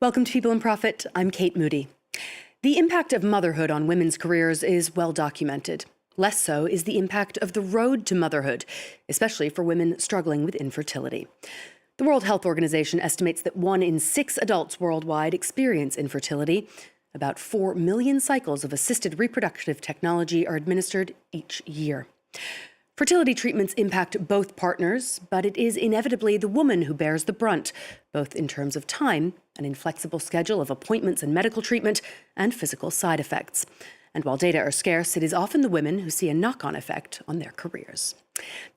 Welcome to People in Profit. I'm Kate Moody. The impact of motherhood on women's careers is well documented. Less so is the impact of the road to motherhood, especially for women struggling with infertility. The World Health Organization estimates that 1 in 6 adults worldwide experience infertility. About 4 million cycles of assisted reproductive technology are administered each year. Fertility treatments impact both partners, but it is inevitably the woman who bears the brunt, both in terms of time, an inflexible schedule of appointments and medical treatment, and physical side effects. And while data are scarce, it is often the women who see a knock-on effect on their careers.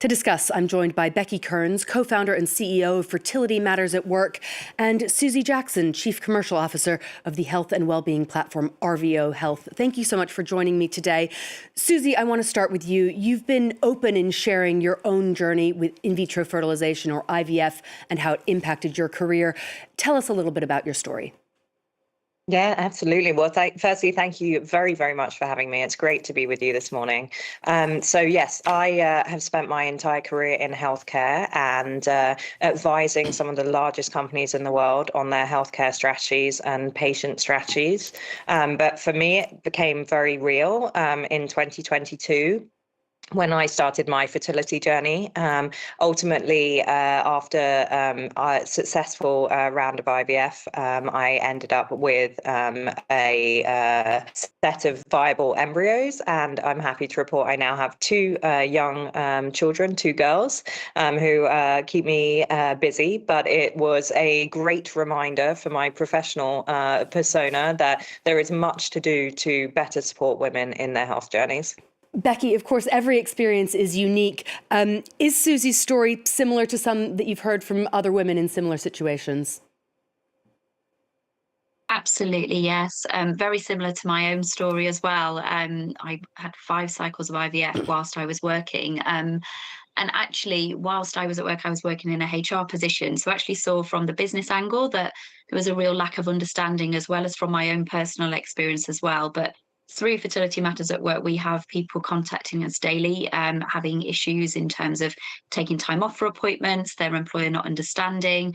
To discuss, I'm joined by Becky Kearns, co-founder and CEO of Fertility Matters at Work, and Suzy Jackson, Chief Commercial Officer of the health and well-being platform RVO Health. Thank you so much for joining me today. Suzy, I want to start with you. You've been open in sharing your own journey with in vitro fertilization, or IVF, and how it impacted your career. Tell us a little bit about your story. Yeah, absolutely. Well, firstly, thank you very, very much for having me. It's great to be with you this morning. So yes, I have spent my entire career in healthcare and advising some of the largest companies in the world on their healthcare strategies and patient strategies. But for me, it became very real in 2022. When I started my fertility journey. Ultimately, after a successful round of IVF, I ended up with a set of viable embryos, and I'm happy to report I now have 2 young children, 2 girls, who keep me busy. But it was a great reminder for my professional persona that there is much to do to better support women in their health journeys. Becky, of course, every experience is unique. Is Suzy's story similar to some that you've heard from other women in similar situations? Absolutely, yes. Very similar to my own story as well. I had 5 cycles of IVF whilst I was working. And actually, whilst I was at work, I was working in a HR position. So I actually saw from the business angle that there was a real lack of understanding, as well as from my own personal experience as well. But through Fertility Matters at Work, we have people contacting us daily, having issues in terms of taking time off for appointments, their employer not understanding,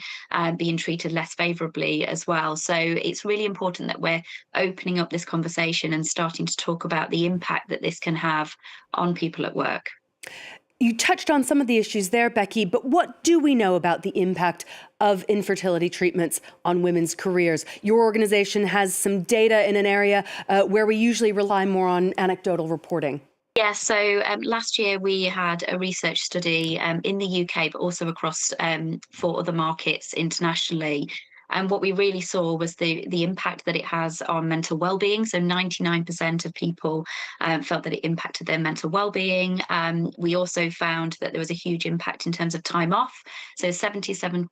being treated less favourably as well. So it's really important that we're opening up this conversation and starting to talk about the impact that this can have on people at work. You touched on some of the issues there, Becky, but what do we know about the impact of infertility treatments on women's careers? Your organization has some data in an area where we usually rely more on anecdotal reporting. Yeah, so last year we had a research study in the UK, but also across 4 other markets internationally. And what we really saw was the impact that it has on mental well-being. So 99% of people felt that it impacted their mental well-being. We also found that there was a huge impact in terms of time off. So 77%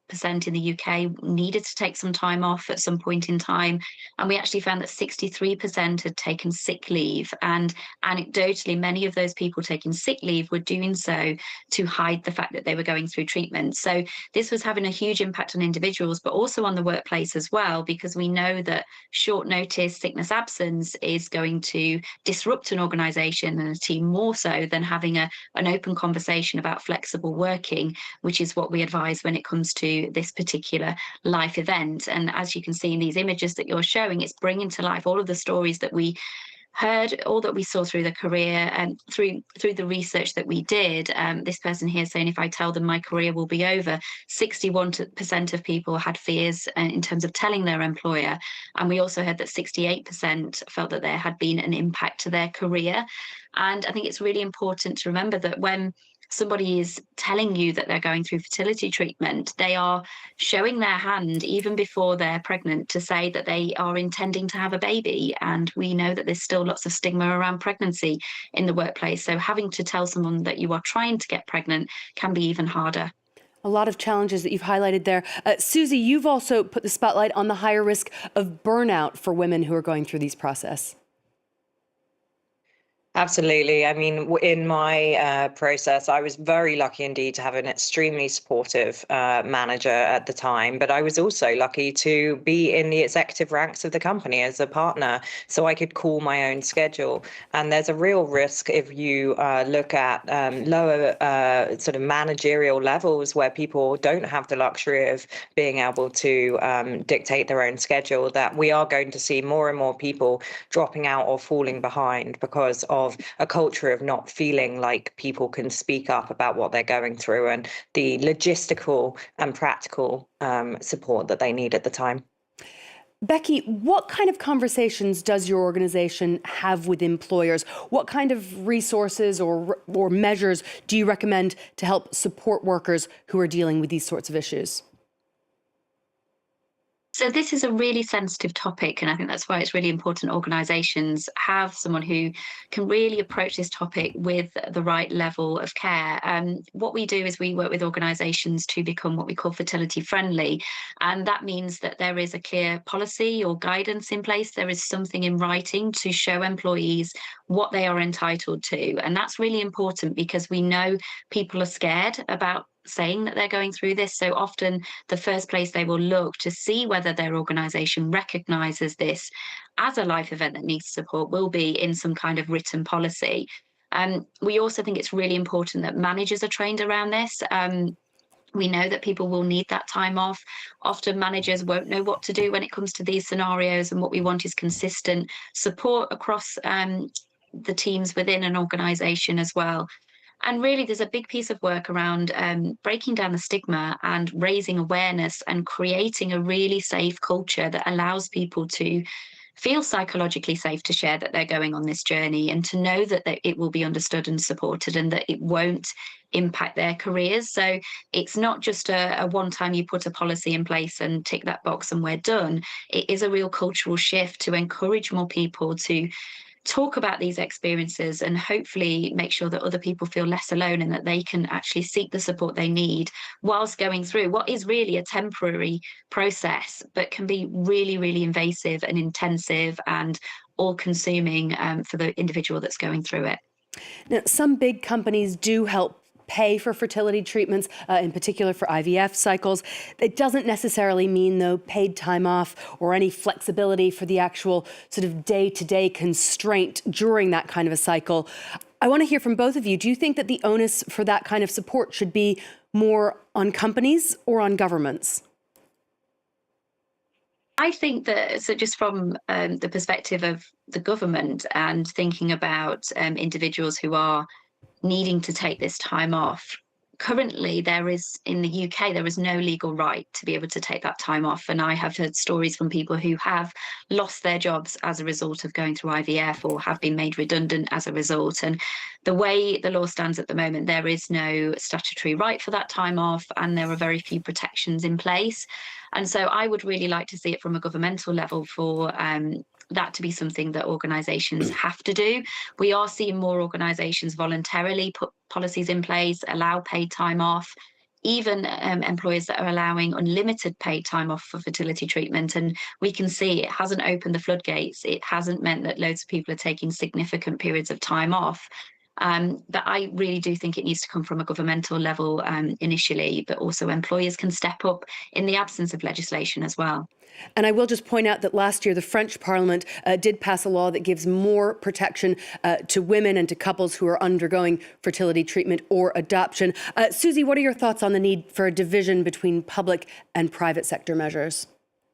in the UK needed to take some time off at some point in time. And we actually found that 63% had taken sick leave. And anecdotally, many of those people taking sick leave were doing so to hide the fact that they were going through treatment. So this was having a huge impact on individuals, but also on the workplace as well, because we know that short notice sickness absence is going to disrupt an organization and a team more so than having an open conversation about flexible working, which is what we advise when it comes to this particular life event. And as you can see in these images that you're showing, it's bringing to life all of the stories that we heard, all that we saw through the career and through the research that we did. This person here saying, if I tell them my career will be over, 61% of people had fears in terms of telling their employer. And we also heard that 68% felt that there had been an impact to their career. And I think it's really important to remember that when somebody is telling you that they're going through fertility treatment, they are showing their hand even before they're pregnant to say that they are intending to have a baby. And we know that there's still lots of stigma around pregnancy in the workplace. So having to tell someone that you are trying to get pregnant can be even harder. A lot of challenges that you've highlighted there. Suzy, you've also put the spotlight on the higher risk of burnout for women who are going through these processes. Absolutely. I mean, in my process, I was very lucky indeed to have an extremely supportive manager at the time, but I was also lucky to be in the executive ranks of the company as a partner, so I could call my own schedule. And there's a real risk if you look at lower sort of managerial levels where people don't have the luxury of being able to dictate their own schedule, that we are going to see more and more people dropping out or falling behind because of a culture of not feeling like people can speak up about what they're going through and the logistical and practical support that they need at the time. Becky, what kind of conversations does your organization have with employers? What kind of resources or measures do you recommend to help support workers who are dealing with these sorts of issues? So this is a really sensitive topic, and I think that's why it's really important organisations have someone who can really approach this topic with the right level of care. What we do is we work with organisations to become what we call fertility friendly, and that means that there is a clear policy or guidance in place. There is something in writing to show employees what they are entitled to, and that's really important because we know people are scared about saying that they're going through this. So often the first place they will look to see whether their organisation recognises this as a life event that needs support will be in some kind of written policy. We also think it's really important that managers are trained around this. We know that people will need that time off. Often managers won't know what to do when it comes to these scenarios, and what we want is consistent support across the teams within an organisation as well. And really, there's a big piece of work around breaking down the stigma and raising awareness and creating a really safe culture that allows people to feel psychologically safe to share that they're going on this journey, and to know that it will be understood and supported, and that it won't impact their careers. So it's not just a one time you put a policy in place and tick that box and we're done. It is a real cultural shift to encourage more people to talk about these experiences and hopefully make sure that other people feel less alone, and that they can actually seek the support they need whilst going through what is really a temporary process, but can be really, really invasive and intensive and all consuming for the individual that's going through it. Now, some big companies do help pay for fertility treatments, in particular for IVF cycles. It doesn't necessarily mean, though, paid time off or any flexibility for the actual sort of day-to-day constraint during that kind of a cycle. I want to hear from both of you. Do you think that the onus for that kind of support should be more on companies or on governments? I think that, so just from the perspective of the government and thinking about individuals who are needing to take this time off. Currently, there is, in the UK, there is no legal right to be able to take that time off. And I have heard stories from people who have lost their jobs as a result of going through IVF, or have been made redundant as a result. And the way the law stands at the moment, there is no statutory right for that time off, and there are very few protections in place. And so I would really like to see it from a governmental level for that to be something that organisations have to do. We are seeing more organisations voluntarily put policies in place, allow paid time off, even employers that are allowing unlimited paid time off for fertility treatment. And we can see it hasn't opened the floodgates. It hasn't meant that loads of people are taking significant periods of time off. But I really do think it needs to come from a governmental level initially, but also employers can step up in the absence of legislation as well. And I will just point out that last year the French Parliament did pass a law that gives more protection to women and to couples who are undergoing fertility treatment or adoption. Suzy, what are your thoughts on the need for a division between public and private sector measures?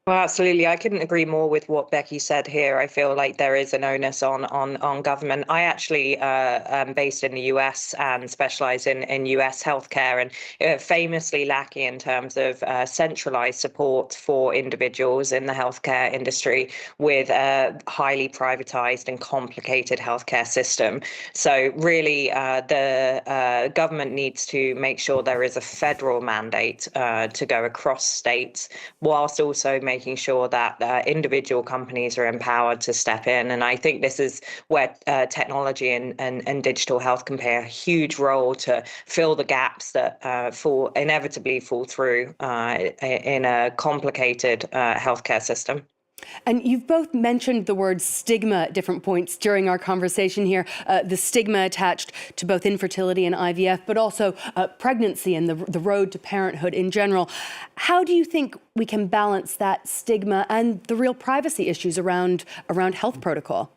Well, absolutely. I couldn't agree more with what Becky said here. I feel like there is an onus on government. I actually am based in the US and specialize in US healthcare, and famously lacking in terms of centralized support for individuals in the healthcare industry, with a highly privatized and complicated healthcare system. So really, the government needs to make sure there is a federal mandate to go across states, whilst also making sure that individual companies are empowered to step in. And I think this is where technology and digital health can play a huge role to fill the gaps that inevitably fall through in a complicated healthcare system. And you've both mentioned the word stigma at different points during our conversation here, the stigma attached to both infertility and IVF, but also pregnancy and the road to parenthood in general. How do you think we can balance that stigma and the real privacy issues around health protocol?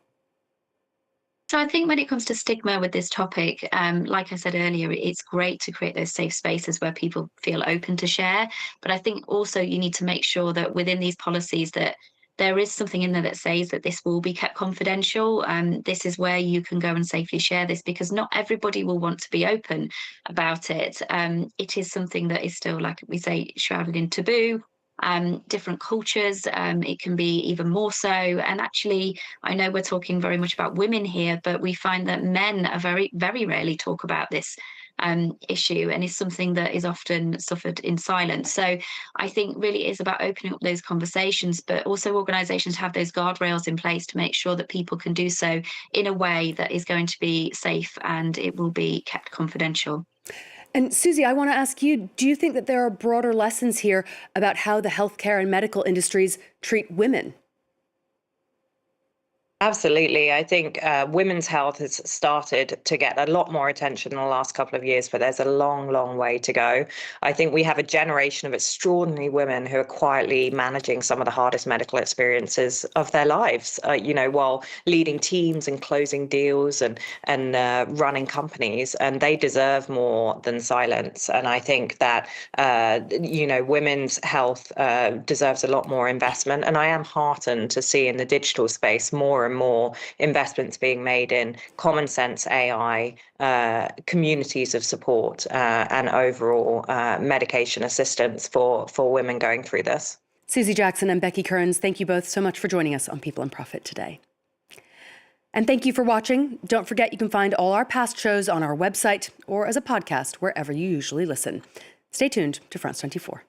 So I think when it comes to stigma with this topic, like I said earlier, it's great to create those safe spaces where people feel open to share. But I think also you need to make sure that within these policies that there is something in there that says that this will be kept confidential. This is where you can go and safely share this, because not everybody will want to be open about it. It is something that is still, like we say, shrouded in taboo. Different cultures, it can be even more so. And actually, I know we're talking very much about women here, but we find that men are very, very rarely talk about this issue, and is something that is often suffered in silence. So I think really it is about opening up those conversations, but also organisations have those guardrails in place to make sure that people can do so in a way that is going to be safe and it will be kept confidential. And Suzy, I want to ask you, do you think that there are broader lessons here about how the healthcare and medical industries treat women? Absolutely. I think women's health has started to get a lot more attention in the last couple of years, but there's a long, long way to go. I think we have a generation of extraordinary women who are quietly managing some of the hardest medical experiences of their lives, while leading teams and closing deals and running companies, and they deserve more than silence. And I think that, women's health deserves a lot more investment. And I am heartened to see in the digital space more and more investments being made in common sense AI, communities of support, and overall medication assistance for women going through this. Suzy Jackson and Becky Kearns, thank you both so much for joining us on People and Profit today. And thank you for watching. Don't forget you can find all our past shows on our website or as a podcast wherever you usually listen. Stay tuned to France 24.